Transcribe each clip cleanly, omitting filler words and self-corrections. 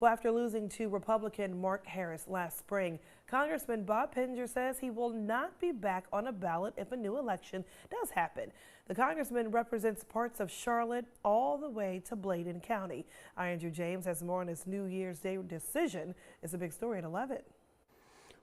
Well, after losing to Republican Mark Harris last spring, Congressman Bob Pittenger says he will not be back on a ballot if a new election does happen. The congressman represents parts of Charlotte all the way to Bladen County. Andrew James has more on his New Year's Day decision. It's a big story at 11.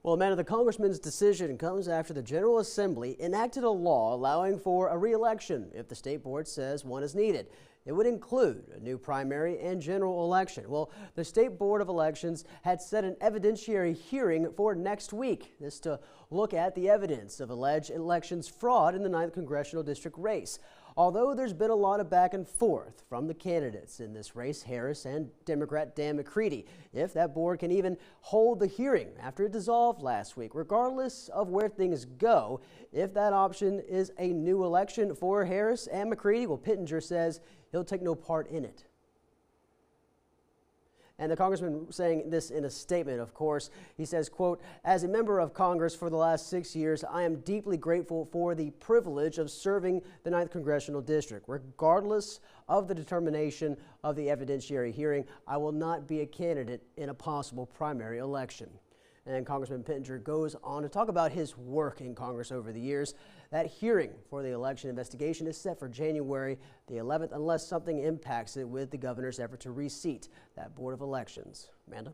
Well, Amanda, the congressman's decision comes after the General Assembly enacted a law allowing for a re-election if the state board says one is needed. It would include a new primary and general election. Well, the State Board of Elections had set an evidentiary hearing for next week. This to look at the evidence of alleged elections fraud in the 9th Congressional District race. Although there's been a lot of back and forth from the candidates in this race, Harris and Democrat Dan-mccready, if that board can even hold the hearing after it dissolved last week. Regardless of where things go, if that option is a new election for Harris and McCready, well, Pittenger says he'll take no part in it. And the congressman saying this in a statement, of course. He says, quote, "As a member of Congress for the last 6 years, I am deeply grateful for the privilege of serving the 9th Congressional District. Regardless of the determination of the evidentiary hearing, I will not be a candidate in a possible primary election." And Congressman Pittenger goes on to talk about his work in Congress over the years. That hearing for the election investigation is set for January the 11th unless something impacts it with the governor's effort to reseat that Board of Elections. Amanda?